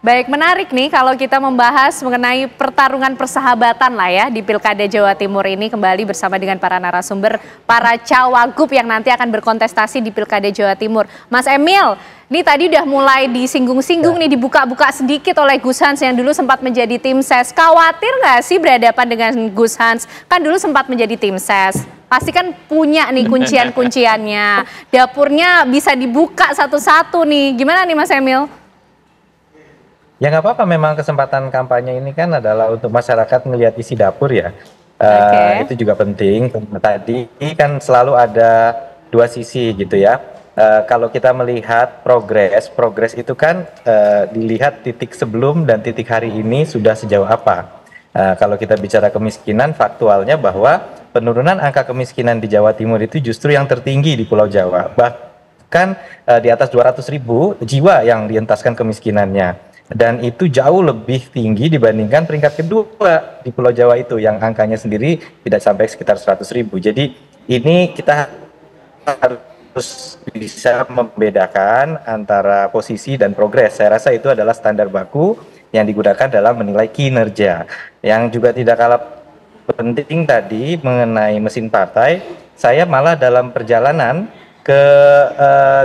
Baik, menarik nih kalau kita membahas mengenai pertarungan persahabatan lah ya di Pilkada Jawa Timur ini, kembali bersama dengan para narasumber, para cawagup yang nanti akan berkontestasi di Pilkada Jawa Timur. Mas Emil, ini tadi udah mulai disinggung-singgung nih, dibuka-buka sedikit oleh Gus Hans yang dulu sempat menjadi tim ses. Khawatir nggak sih berhadapan dengan Gus Hans? Kan dulu sempat menjadi tim ses. Pasti kan punya nih kuncian-kunciannya. Dapurnya bisa dibuka satu-satu nih. Gimana nih Mas Emil? Ya nggak apa-apa, memang kesempatan kampanye ini kan adalah untuk masyarakat melihat isi dapur ya. Itu juga penting. Tadi kan selalu ada dua sisi gitu ya. Kalau kita melihat progres itu kan dilihat titik sebelum dan titik hari ini sudah sejauh apa. Kalau kita bicara kemiskinan, faktualnya bahwa penurunan angka kemiskinan di Jawa Timur itu justru yang tertinggi di Pulau Jawa. Bahkan di atas 200.000 jiwa yang dientaskan kemiskinannya. Dan itu jauh lebih tinggi dibandingkan peringkat kedua di Pulau Jawa itu yang angkanya sendiri tidak sampai sekitar 100.000. Jadi ini kita harus bisa membedakan antara posisi dan progres. Saya rasa itu adalah standar baku yang digunakan dalam menilai kinerja. Yang juga tidak kalah penting tadi mengenai mesin partai, saya malah dalam perjalanan ke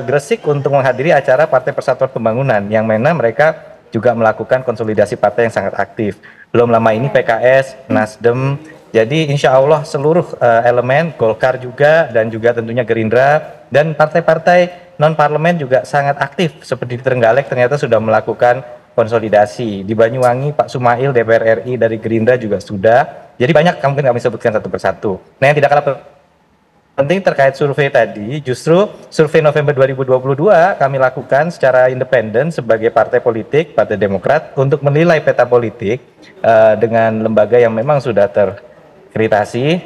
Gresik untuk menghadiri acara Partai Persatuan Pembangunan yang mana mereka juga melakukan konsolidasi partai yang sangat aktif. Belum lama ini PKS, Nasdem, jadi insya Allah seluruh elemen, Golkar juga, dan juga tentunya Gerindra, dan partai-partai non-parlemen juga sangat aktif. Seperti di Trenggalek ternyata sudah melakukan konsolidasi. Di Banyuwangi, Pak Sumail, DPR RI dari Gerindra juga sudah. Jadi banyak mungkin kami sebutkan satu persatu. Nah yang tidak kalah penting terkait survei tadi, justru survei November 2022 kami lakukan secara independen sebagai partai politik, Partai Demokrat, untuk menilai peta politik dengan lembaga yang memang sudah terakreditasi.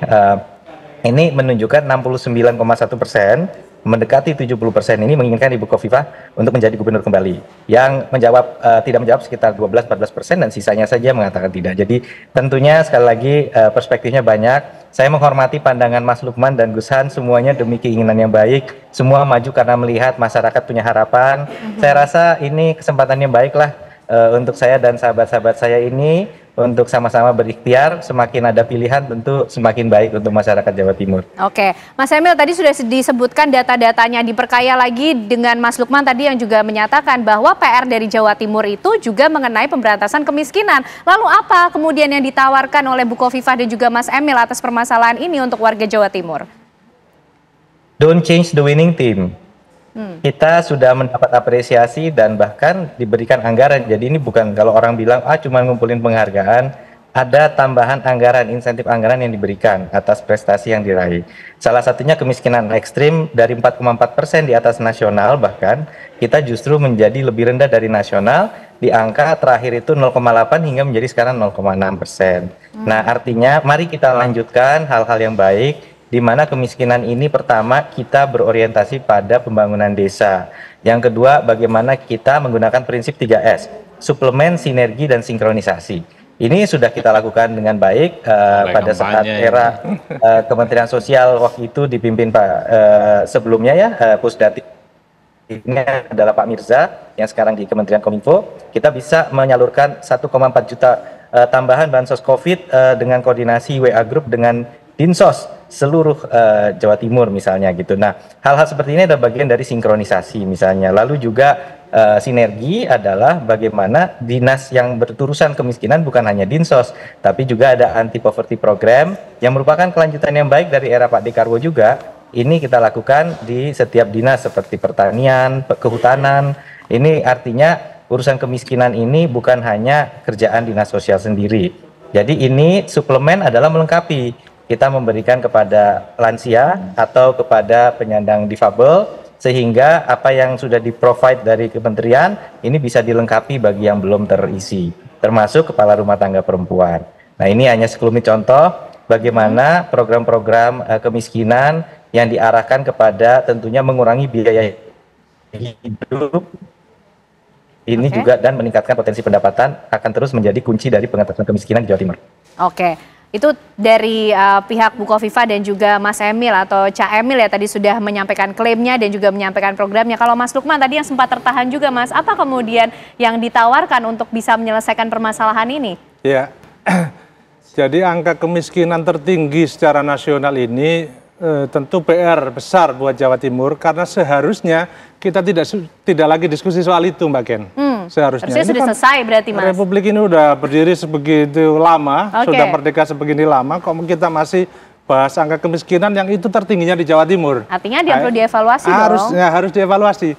Ini menunjukkan 69,1%, mendekati 70% ini menginginkan Ibu Khofifah untuk menjadi gubernur kembali. Yang menjawab tidak menjawab sekitar 12-14% dan sisanya saja mengatakan tidak. Jadi tentunya sekali lagi perspektifnya banyak. Saya menghormati pandangan Mas Lukman dan Gus Han, semuanya demi keinginan yang baik. Semua maju karena melihat masyarakat punya harapan. Saya rasa ini kesempatan yang baik lah untuk saya dan sahabat-sahabat saya ini untuk sama-sama berikhtiar. Semakin ada pilihan tentu semakin baik untuk masyarakat Jawa Timur. Oke, Mas Emil tadi sudah disebutkan data-datanya, diperkaya lagi dengan Mas Lukman tadi yang juga menyatakan bahwa PR dari Jawa Timur itu juga mengenai pemberantasan kemiskinan. Lalu apa kemudian yang ditawarkan oleh Bu Khofifah dan juga Mas Emil atas permasalahan ini untuk warga Jawa Timur? Don't change the winning team. Kita sudah mendapat apresiasi dan bahkan diberikan anggaran. Jadi ini bukan kalau orang bilang cuma ngumpulin penghargaan, ada tambahan anggaran, insentif anggaran yang diberikan atas prestasi yang diraih. Salah satunya kemiskinan ekstrim dari 4,4% di atas nasional, bahkan kita justru menjadi lebih rendah dari nasional, di angka terakhir itu 0,8 hingga menjadi sekarang 0,6%. Nah artinya mari kita lanjutkan hal-hal yang baik, di mana kemiskinan ini pertama kita berorientasi pada pembangunan desa. Yang kedua, bagaimana kita menggunakan prinsip 3S, suplemen, sinergi, dan sinkronisasi. Ini sudah kita lakukan dengan baik pada saat era Kementerian Sosial waktu itu dipimpin Pak sebelumnya ya, Pusdati ini adalah Pak Mirza yang sekarang di Kementerian Kominfo. Kita bisa menyalurkan 1,4 juta tambahan bansos COVID dengan koordinasi WA Group dengan Dinsos seluruh Jawa Timur misalnya gitu. Nah, hal-hal seperti ini adalah bagian dari sinkronisasi misalnya. Lalu juga sinergi adalah bagaimana dinas yang berurusan kemiskinan bukan hanya Dinsos, tapi juga ada anti poverty program yang merupakan kelanjutan yang baik dari era Pak Dekarwo juga. Ini kita lakukan di setiap dinas seperti pertanian, kehutanan. Ini artinya urusan kemiskinan ini bukan hanya kerjaan dinas sosial sendiri. Jadi ini suplemen adalah melengkapi. Kita memberikan kepada lansia atau kepada penyandang difabel, sehingga apa yang sudah di-provide dari kementerian ini bisa dilengkapi bagi yang belum terisi, termasuk kepala rumah tangga perempuan. Nah ini hanya sekelumit contoh bagaimana program-program kemiskinan yang diarahkan kepada tentunya mengurangi biaya hidup ini juga dan meningkatkan potensi pendapatan akan terus menjadi kunci dari pengentasan kemiskinan di Jawa Timur. Oke. Itu dari pihak Bukofifa dan juga Mas Emil atau Cak Emil ya tadi sudah menyampaikan klaimnya dan juga menyampaikan programnya. Kalau Mas Lukman tadi yang sempat tertahan juga Mas, apa kemudian yang ditawarkan untuk bisa menyelesaikan permasalahan ini? Ya, jadi angka kemiskinan tertinggi secara nasional ini tentu PR besar buat Jawa Timur karena seharusnya kita tidak lagi diskusi soal itu Mbak Ken. Seharusnya sudah kan selesai berarti Mas. Republik ini udah berdiri sebegitu lama, sudah merdeka sebegini lama, kok kita masih bahas angka kemiskinan yang itu tertingginya di Jawa Timur. Artinya dia perlu dievaluasi dong. Harus dievaluasi.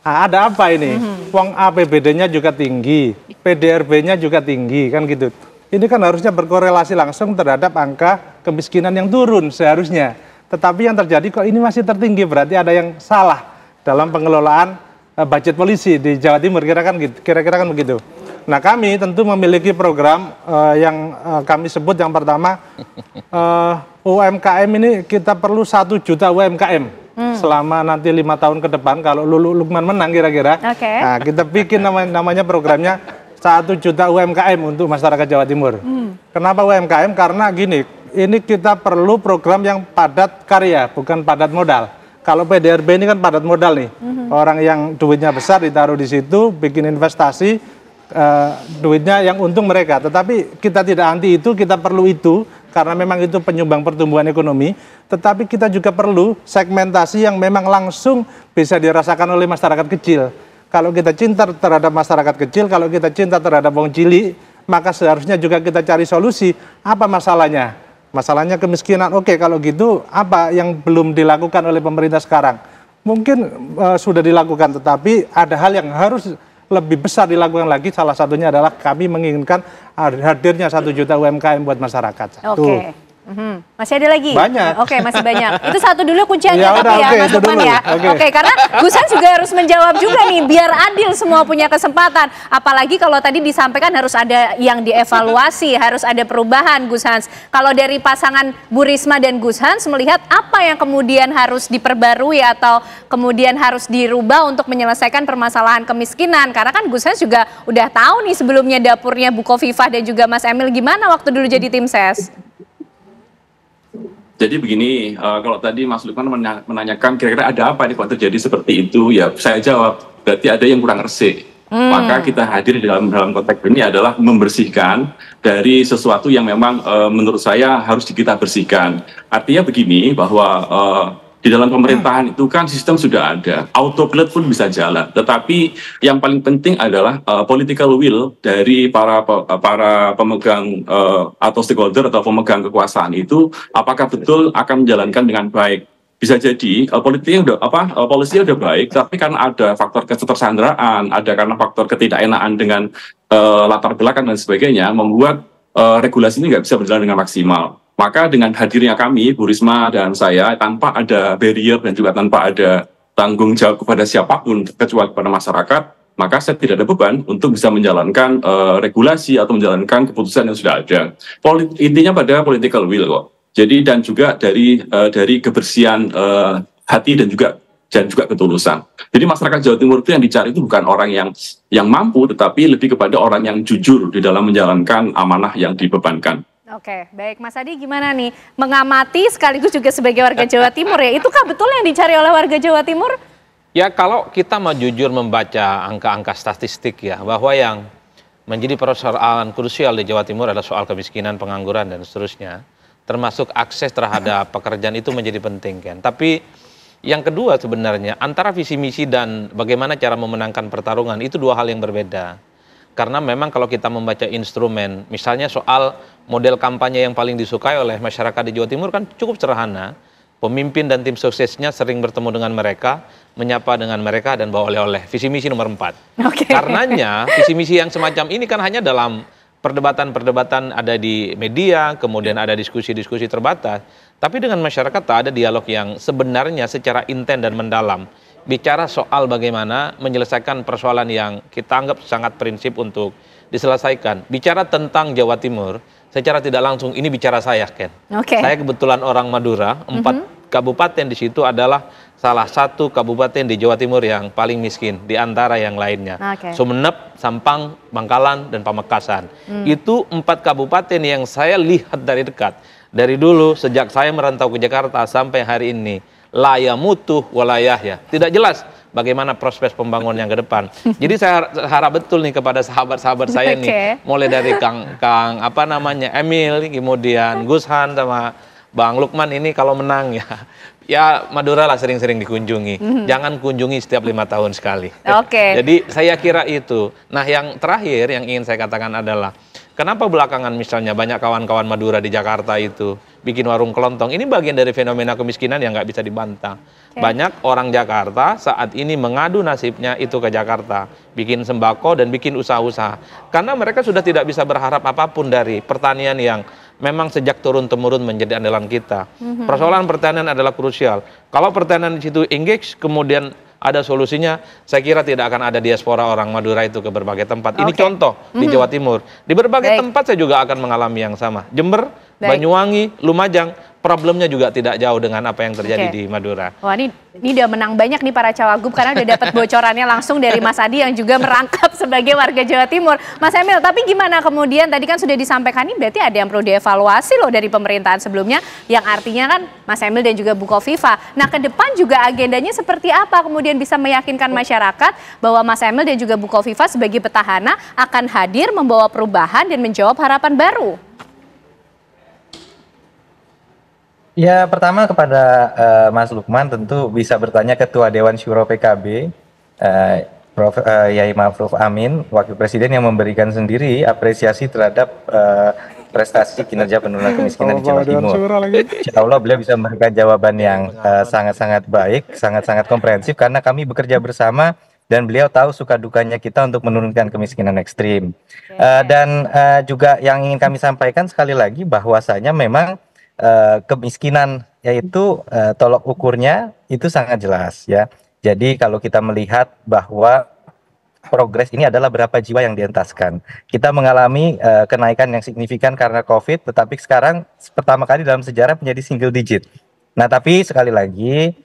Nah, ada apa ini? Wong APBD-nya juga tinggi, PDRB-nya juga tinggi, kan gitu. Ini kan harusnya berkorelasi langsung terhadap angka kemiskinan yang turun seharusnya. Tetapi yang terjadi kok ini masih tertinggi, berarti ada yang salah dalam pengelolaan budget polisi di Jawa Timur, kira-kira kan begitu. Nah, kami tentu memiliki program yang kami sebut yang pertama UMKM ini kita perlu 1 juta UMKM selama nanti 5 tahun ke depan kalau Lukman menang kira-kira. Nah, kita bikin namanya programnya 1 juta UMKM untuk masyarakat Jawa Timur. Kenapa UMKM? Karena gini, ini kita perlu program yang padat karya, bukan padat modal. Kalau PDRB ini kan padat modal nih, orang yang duitnya besar ditaruh di situ, bikin investasi, duitnya yang untung mereka. Tetapi kita tidak anti itu, kita perlu itu, karena memang itu penyumbang pertumbuhan ekonomi. Tetapi kita juga perlu segmentasi yang memang langsung bisa dirasakan oleh masyarakat kecil. Kalau kita cinta terhadap masyarakat kecil, kalau kita cinta terhadap wong cilik, maka seharusnya juga kita cari solusi. Apa masalahnya? Masalahnya kemiskinan. Oke, kalau gitu apa yang belum dilakukan oleh pemerintah sekarang? Mungkin sudah dilakukan, tetapi ada hal yang harus lebih besar dilakukan lagi. Salah satunya adalah kami menginginkan hadirnya 1 juta UMKM buat masyarakat. Oke. Masih ada lagi? Banyak. Oke, masih banyak. Itu satu dulu kunciannya ya, tapi ya, Mas Lukman ya. Oke, karena Gus Hans juga harus menjawab juga nih, biar adil semua punya kesempatan. Apalagi kalau tadi disampaikan harus ada yang dievaluasi, harus ada perubahan Gus Hans. Kalau dari pasangan Bu Risma dan Gus Hans melihat apa yang kemudian harus diperbarui atau kemudian harus dirubah untuk menyelesaikan permasalahan kemiskinan. Karena kan Gus Hans juga udah tahu nih sebelumnya dapurnya Bukofifa dan juga Mas Emil gimana waktu dulu jadi tim ses. Jadi begini, kalau tadi Mas Lukman menanyakan kira-kira ada apa nih kok terjadi seperti itu, ya saya jawab, berarti ada yang kurang resik. Maka kita hadir di dalam konteks ini adalah membersihkan dari sesuatu yang memang menurut saya harus kita bersihkan. Artinya begini, bahwa di dalam pemerintahan itu kan sistem sudah ada, autopilot pun bisa jalan. Tetapi yang paling penting adalah political will dari para pemegang atau stakeholder atau pemegang kekuasaan itu, apakah betul akan menjalankan dengan baik. Bisa jadi polisinya udah baik, tapi karena ada faktor ketersandraan, ada karena faktor ketidakenaan dengan latar belakang dan sebagainya, membuat regulasi ini nggak bisa berjalan dengan maksimal. Maka dengan hadirnya kami, Bu Risma dan saya, tanpa ada barrier dan juga tanpa ada tanggung jawab kepada siapapun, kecuali kepada masyarakat, maka saya tidak ada beban untuk bisa menjalankan regulasi atau menjalankan keputusan yang sudah ada. Intinya pada political will kok. Jadi dan juga dari kebersihan hati dan juga ketulusan. Jadi masyarakat Jawa Timur itu yang dicari itu bukan orang yang mampu, tetapi lebih kepada orang yang jujur di dalam menjalankan amanah yang dibebankan. Oke, baik Mas Adi gimana nih? Mengamati sekaligus juga sebagai warga Jawa Timur ya, itukah betul yang dicari oleh warga Jawa Timur? Ya kalau kita mau jujur membaca angka-angka statistik ya, bahwa yang menjadi persoalan krusial di Jawa Timur adalah soal kemiskinan, pengangguran dan seterusnya. Termasuk akses terhadap pekerjaan itu menjadi penting kan. Tapi yang kedua sebenarnya antara visi misi dan bagaimana cara memenangkan pertarungan itu dua hal yang berbeda. Karena memang kalau kita membaca instrumen, misalnya soal model kampanye yang paling disukai oleh masyarakat di Jawa Timur kan cukup sederhana. Pemimpin dan tim suksesnya sering bertemu dengan mereka, menyapa dengan mereka dan bawa oleh-oleh. Visi misi nomor 4. Karenanya visi misi yang semacam ini kan hanya dalam perdebatan-perdebatan ada di media, kemudian ada diskusi-diskusi terbatas. Tapi dengan masyarakat tak ada dialog yang sebenarnya secara intent dan mendalam. Bicara soal bagaimana menyelesaikan persoalan yang kita anggap sangat prinsip untuk diselesaikan. Bicara tentang Jawa Timur, secara tidak langsung ini bicara saya, Ken. Saya kebetulan orang Madura, 4 kabupaten di situ adalah salah satu kabupaten di Jawa Timur yang paling miskin di antara yang lainnya. Sumeneb, Sampang, Bangkalan, dan Pamekasan. Itu 4 kabupaten yang saya lihat dari dekat. Dari dulu sejak saya merantau ke Jakarta sampai hari ini, laya mutu walayah ya. Tidak jelas bagaimana prospek pembangunan yang ke depan. Jadi saya harap betul nih kepada sahabat-sahabat saya nih, mulai dari Kang Emil, kemudian Gus Han sama Bang Lukman ini kalau menang ya Madura lah sering-sering dikunjungi. Jangan kunjungi setiap 5 tahun sekali. Jadi saya kira itu. Nah, yang terakhir yang ingin saya katakan adalah kenapa belakangan misalnya banyak kawan-kawan Madura di Jakarta itu bikin warung kelontong. Ini bagian dari fenomena kemiskinan yang nggak bisa dibantah. Banyak orang Jakarta saat ini mengadu nasibnya itu ke Jakarta, bikin sembako dan bikin usaha-usaha. Karena mereka sudah tidak bisa berharap apapun dari pertanian yang memang sejak turun-temurun menjadi andalan kita. Persoalan pertanian adalah krusial. Kalau pertanian di situ engage, kemudian ada solusinya, saya kira tidak akan ada diaspora orang Madura itu ke berbagai tempat. Ini contoh di Jawa Timur. Di berbagai tempat saya juga akan mengalami yang sama. Jember, Banyuwangi, Lumajang, problemnya juga tidak jauh dengan apa yang terjadi di Madura. Wah, ini udah menang banyak nih para cawagup karena udah dapat bocorannya langsung dari Mas Adi yang juga merangkap sebagai warga Jawa Timur. Mas Emil, tapi gimana kemudian tadi kan sudah disampaikan ini berarti ada yang perlu dievaluasi loh dari pemerintahan sebelumnya, yang artinya kan Mas Emil dan juga Bu Kofifa. Nah, ke depan juga agendanya seperti apa kemudian bisa meyakinkan masyarakat bahwa Mas Emil dan juga Bu Kofifa sebagai petahana akan hadir membawa perubahan dan menjawab harapan baru? Ya, pertama kepada Mas Lukman tentu bisa bertanya Ketua Dewan Syuro PKB, Prof. Yai Ma'ruf Amin, Wakil Presiden yang memberikan sendiri apresiasi terhadap prestasi kinerja penurunan kemiskinan di Jawa Timur. Insya Allah beliau bisa memberikan jawaban yang sangat-sangat baik, sangat-sangat komprehensif karena kami bekerja bersama dan beliau tahu suka dukanya kita untuk menurunkan kemiskinan ekstrim. Dan juga yang ingin kami sampaikan sekali lagi bahwasanya memang kemiskinan yaitu tolok ukurnya itu sangat jelas ya. Jadi kalau kita melihat bahwa progres ini adalah berapa jiwa yang dientaskan. Kita mengalami kenaikan yang signifikan karena COVID, tetapi sekarang pertama kali dalam sejarah menjadi single digit. Nah, tapi sekali lagi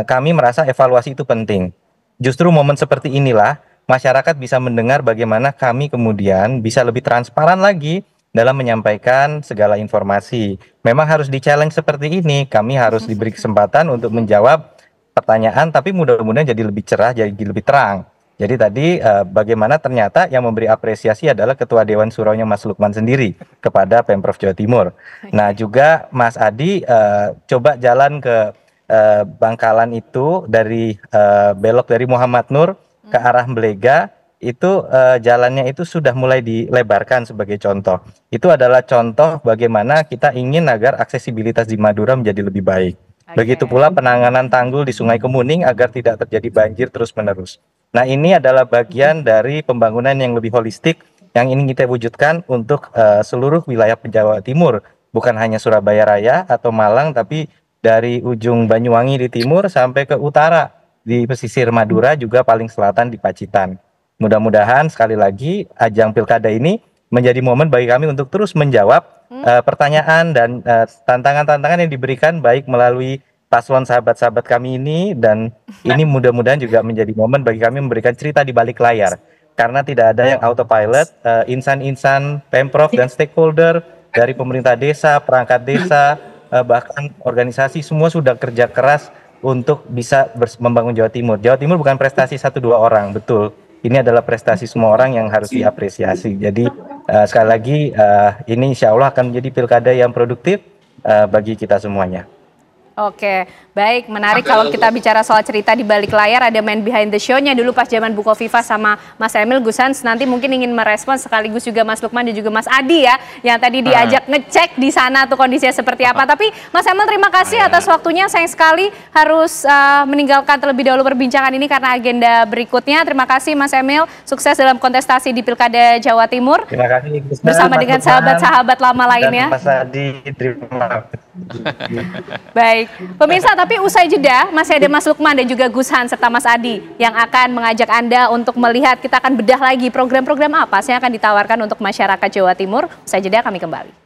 kami merasa evaluasi itu penting. Justru momen seperti inilah masyarakat bisa mendengar bagaimana kami kemudian bisa lebih transparan lagi dalam menyampaikan segala informasi. Memang harus di-challenge seperti ini, kami harus diberi kesempatan untuk menjawab pertanyaan, tapi mudah-mudahan jadi lebih cerah, jadi lebih terang. Jadi tadi bagaimana ternyata yang memberi apresiasi adalah Ketua Dewan Syuronya Mas Lukman sendiri kepada Pemprov Jawa Timur. Nah, juga Mas Adi coba jalan ke Bangkalan itu dari belok dari Muhammad Nur ke arah Belega, itu jalannya itu sudah mulai dilebarkan sebagai contoh. Itu adalah contoh bagaimana kita ingin agar aksesibilitas di Madura menjadi lebih baik. Begitu pula penanganan tanggul di Sungai Kemuning agar tidak terjadi banjir terus-menerus. Nah, ini adalah bagian dari pembangunan yang lebih holistik yang ingin kita wujudkan untuk seluruh wilayah Jawa Timur. Bukan hanya Surabaya Raya atau Malang, tapi dari ujung Banyuwangi di timur sampai ke utara di pesisir Madura, juga paling selatan di Pacitan. Mudah-mudahan sekali lagi ajang pilkada ini menjadi momen bagi kami untuk terus menjawab pertanyaan dan tantangan-tantangan yang diberikan baik melalui paslon sahabat-sahabat kami ini, dan ini mudah-mudahan juga menjadi momen bagi kami memberikan cerita di balik layar. Karena tidak ada yang autopilot, insan-insan, Pemprov dan stakeholder dari pemerintah desa, perangkat desa, bahkan organisasi semua sudah kerja keras untuk bisa membangun Jawa Timur. Jawa Timur bukan prestasi 1-2 orang, betul. Ini adalah prestasi semua orang yang harus diapresiasi. Jadi sekali lagi ini insya Allah akan menjadi pilkada yang produktif bagi kita semuanya. Oke, baik, menarik kalau kita bicara soal cerita di balik layar, ada man behind the show-nya dulu pas zaman Bu Kofifa sama Mas Emil. Gus Hans nanti mungkin ingin merespon sekaligus juga Mas Lukman dan juga Mas Adi ya, yang tadi diajak ngecek di sana tuh kondisinya seperti apa. Tapi Mas Emil terima kasih atas waktunya, sayang sekali harus meninggalkan terlebih dahulu perbincangan ini karena agenda berikutnya. Terima kasih Mas Emil, sukses dalam kontestasi di Pilkada Jawa Timur. Terima kasih Gus, bersama dengan sahabat-sahabat lama lainnya. Mas Adi, terima kasih. Baik, pemirsa, tapi usai jeda masih ada Mas Lukman dan juga Gus Han serta Mas Adi yang akan mengajak Anda untuk melihat, kita akan bedah lagi program-program apa sih yang akan ditawarkan untuk masyarakat Jawa Timur. Usai jeda kami kembali.